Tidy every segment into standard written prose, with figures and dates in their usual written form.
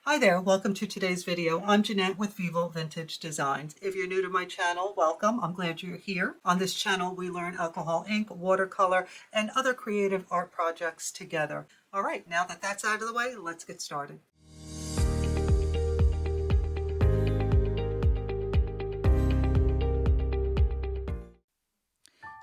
Hi there, welcome to today's video. I'm Jeanette with Vivo Vintage Designs. If you're new to my channel, welcome. I'm glad you're here. On this channel, we learn alcohol ink, watercolor, and other creative art projects together. All right, now that that's out of the way, let's get started.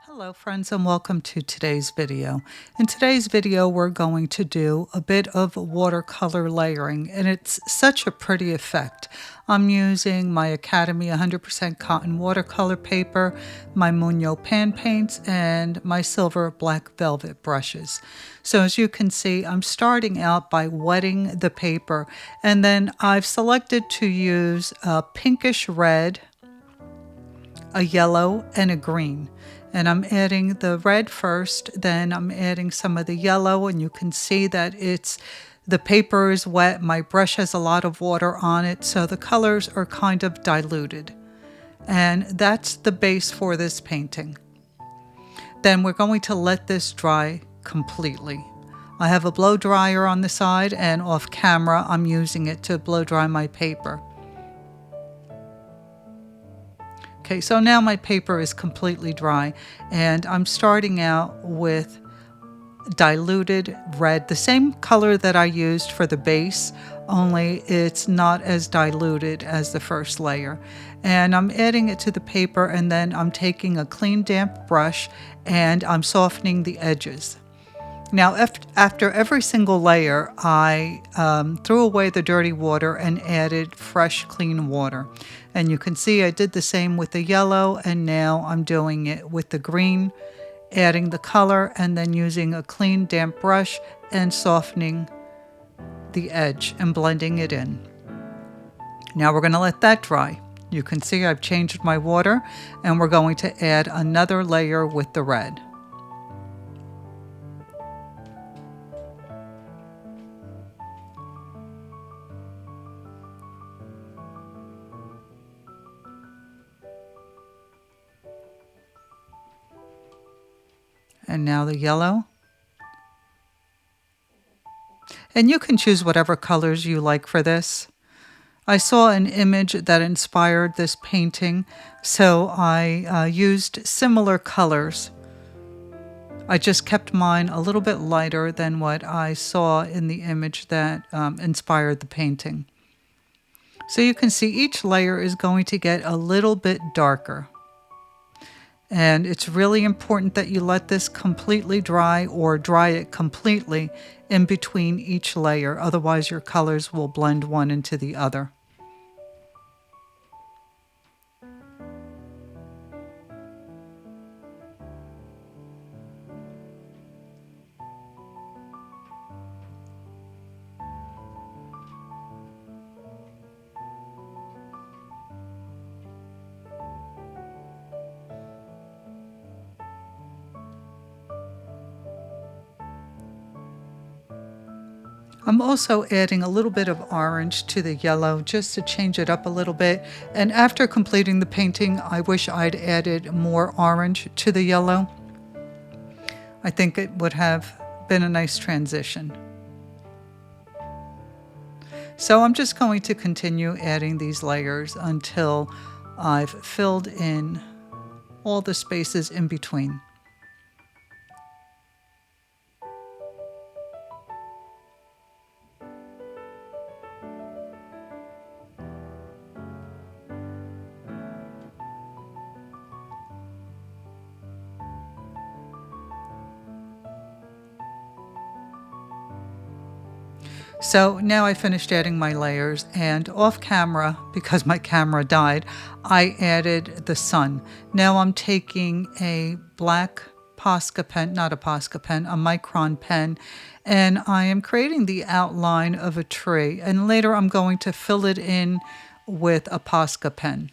Hello friends and welcome to today's video. In today's video we're going to do a bit of watercolor layering and it's such a pretty effect. I'm using my Academy 100% cotton watercolor paper, my Muñoz pan paints, and my silver black velvet brushes. So as you can see, I'm starting out by wetting the paper and then I've selected to use a pinkish red, a yellow, and a green. And I'm adding the red first, then I'm adding some of the yellow, and you can see that the paper is wet. My brush has a lot of water on it, so the colors are kind of diluted. And that's the base for this painting. Then we're going to let this dry completely. I have a blow dryer on the side, and off camera I'm using it to blow dry my paper. Okay, so now my paper is completely dry and I'm starting out with diluted red, the same color that I used for the base, only it's not as diluted as the first layer. And I'm adding it to the paper and then I'm taking a clean damp brush and I'm softening the edges. Now, after every single layer, I threw away the dirty water and added fresh, clean water. And you can see I did the same with the yellow, and now I'm doing it with the green, adding the color, and then using a clean, damp brush and softening the edge and blending it in. Now we're going to let that dry. You can see I've changed my water, and we're going to add another layer with the red. And now the yellow. And you can choose whatever colors you like for this. I saw an image that inspired this painting, so I used similar colors. I just kept mine a little bit lighter than what I saw in the image that inspired the painting. So you can see each layer is going to get a little bit darker. And it's really important that you let this completely dry or dry it completely in between each layer. Otherwise your colors will blend one into the other. I'm also adding a little bit of orange to the yellow just to change it up a little bit. And after completing the painting, I wish I'd added more orange to the yellow. I think it would have been a nice transition. So I'm just going to continue adding these layers until I've filled in all the spaces in between. So now I finished adding my layers, and off camera, because my camera died, I added the sun. Now I'm taking a black Posca pen, not a Posca pen, a Micron pen, and I am creating the outline of a tree, and later I'm going to fill it in with a Posca pen.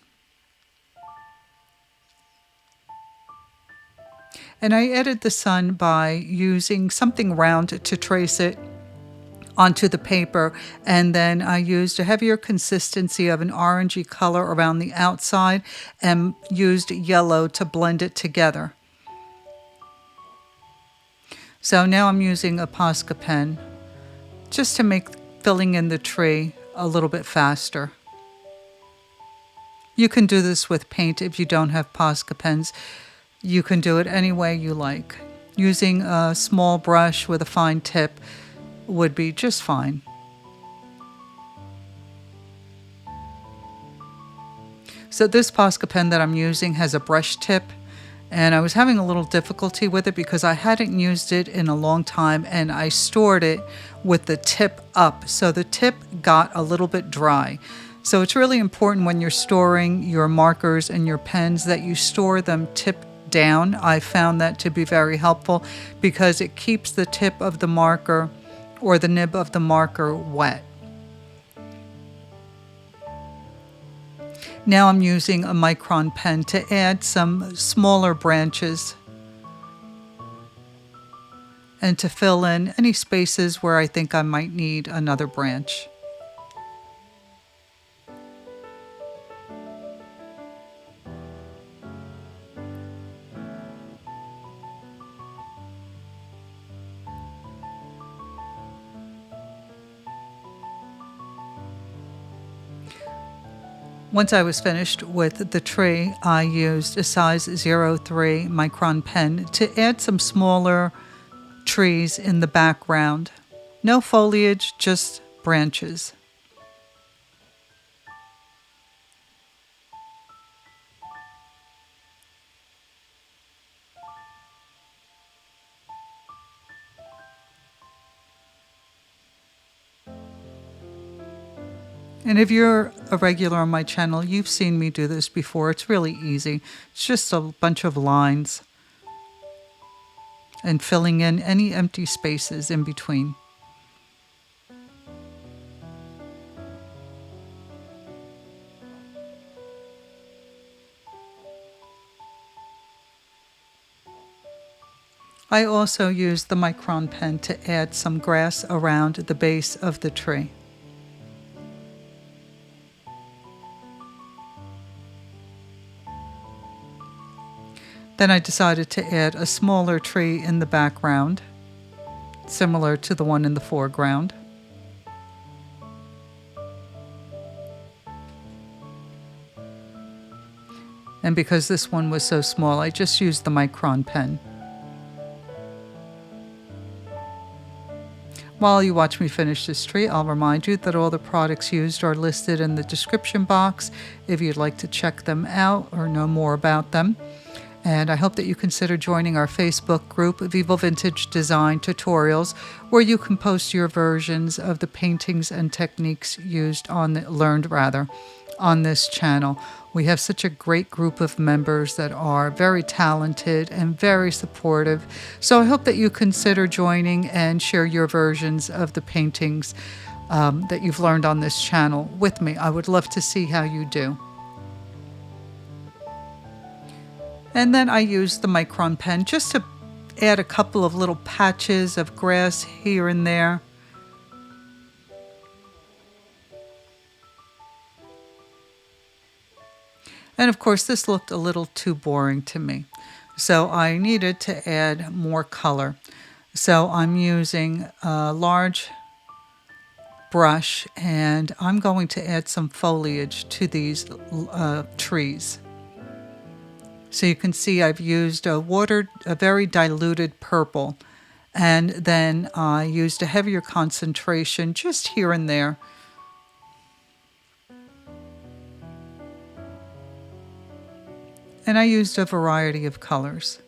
And I added the sun by using something round to trace it onto the paper, and then I used a heavier consistency of an orangey color around the outside and used yellow to blend it together. So now I'm using a Posca pen just to make filling in the tree a little bit faster. You can do this with paint if you don't have Posca pens. You can do it any way you like. Using a small brush with a fine tip would be just fine. So this Posca pen that I'm using has a brush tip, and I was having a little difficulty with it because I hadn't used it in a long time, and I stored it with the tip up. So the tip got a little bit dry. So it's really important when you're storing your markers and your pens that you store them tip down. I found that to be very helpful because it keeps the tip of the marker or the nib of the marker wet. Now I'm using a micron pen to add some smaller branches and to fill in any spaces where I think I might need another branch. Once I was finished with the tree, I used a size 03 micron pen to add some smaller trees in the background. No foliage, just branches. And if you're a regular on my channel, you've seen me do this before. It's really easy. It's just a bunch of lines and filling in any empty spaces in between. I also used the micron pen to add some grass around the base of the tree. Then I decided to add a smaller tree in the background, similar to the one in the foreground. And because this one was so small, I just used the micron pen. While you watch me finish this tree, I'll remind you that all the products used are listed in the description box if you'd like to check them out or know more about them. And I hope that you consider joining our Facebook group, Vivo Vintage Design Tutorials, where you can post your versions of the paintings and techniques learned on this channel. We have such a great group of members that are very talented and very supportive. So I hope that you consider joining and share your versions of the paintings that you've learned on this channel with me. I would love to see how you do. And then I used the micron pen just to add a couple of little patches of grass here and there. And of course, this looked a little too boring to me. So I needed to add more color. So I'm using a large brush and I'm going to add some foliage to these trees. So you can see I've used a very diluted purple, and then I used a heavier concentration just here and there. And I used a variety of colors.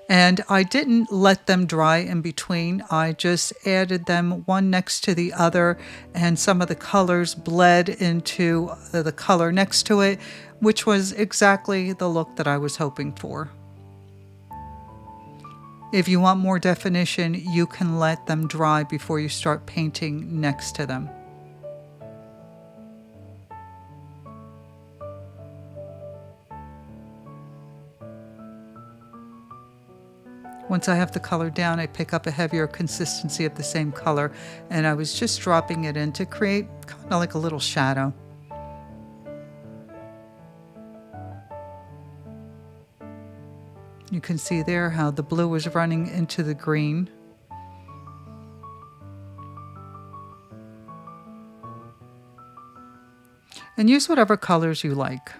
And I didn't let them dry in between. I just added them one next to the other, and some of the colors bled into the color next to it, which was exactly the look that I was hoping for. If you want more definition, you can let them dry before you start painting next to them. Once I have the color down, I pick up a heavier consistency of the same color, and I was just dropping it in to create kind of like a little shadow. You can see there how the blue was running into the green. And use whatever colors you like.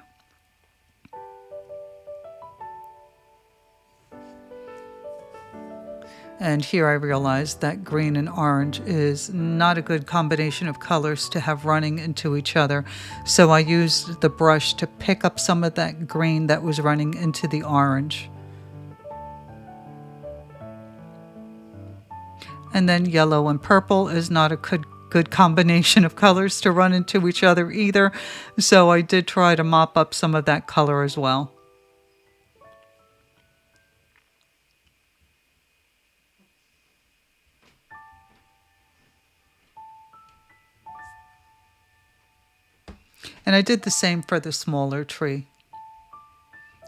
And here I realized that green and orange is not a good combination of colors to have running into each other. So I used the brush to pick up some of that green that was running into the orange. And then yellow and purple is not a good combination of colors to run into each other either. So I did try to mop up some of that color as well. And I did the same for the smaller tree.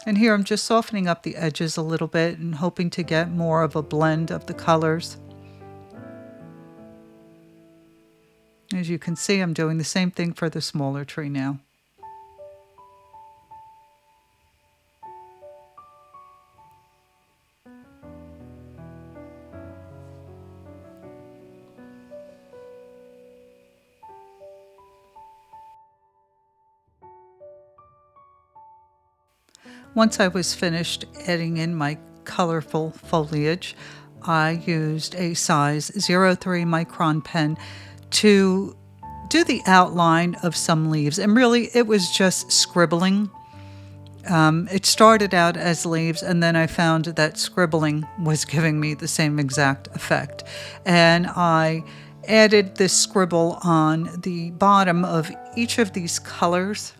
And here I'm just softening up the edges a little bit and hoping to get more of a blend of the colors. As you can see, I'm doing the same thing for the smaller tree now. Once I was finished adding in my colorful foliage, I used a size 03 micron pen to do the outline of some leaves. And really, it was just scribbling. It started out as leaves, and then I found that scribbling was giving me the same exact effect. And I added this scribble on the bottom of each of these colors,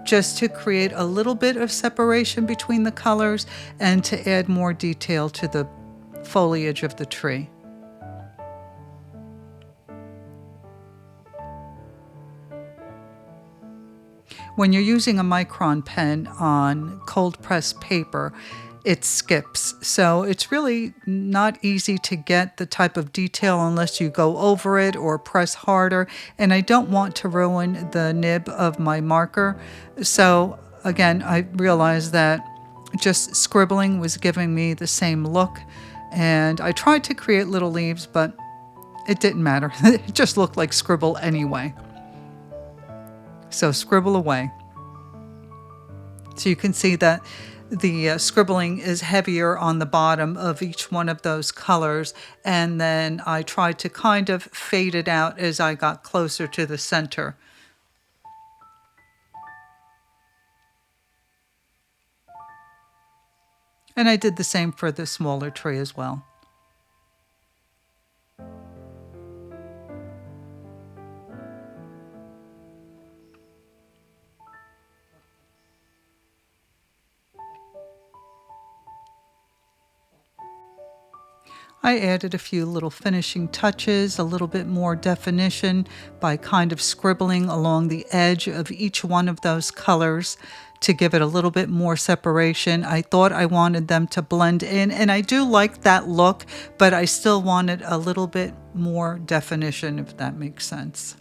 just to create a little bit of separation between the colors and to add more detail to the foliage of the tree. When you're using a micron pen on cold pressed paper, it skips. So it's really not easy to get the type of detail unless you go over it or press harder. And I don't want to ruin the nib of my marker. So again, I realized that just scribbling was giving me the same look. And I tried to create little leaves, but it didn't matter. It just looked like scribble anyway. So scribble away. So you can see that the scribbling is heavier on the bottom of each one of those colors, and then I tried to kind of fade it out as I got closer to the center. And I did the same for the smaller tree as well. I added a few little finishing touches, a little bit more definition by kind of scribbling along the edge of each one of those colors to give it a little bit more separation. I thought I wanted them to blend in, and I do like that look, but I still wanted a little bit more definition, if that makes sense.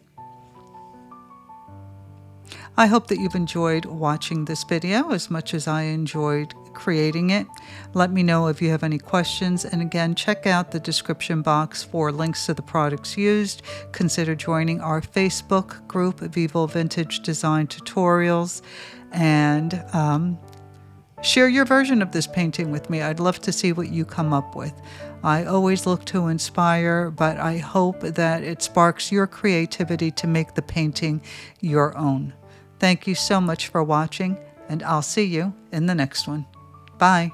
I hope that you've enjoyed watching this video as much as I enjoyed creating it. Let me know if you have any questions, and again, check out the description box for links to the products used. Consider joining our Facebook group, Vivo Vintage Design Tutorials, and share your version of this painting with me. I'd love to see what you come up with. I always look to inspire, but I hope that it sparks your creativity to make the painting your own. Thank you so much for watching, and I'll see you in the next one. Bye.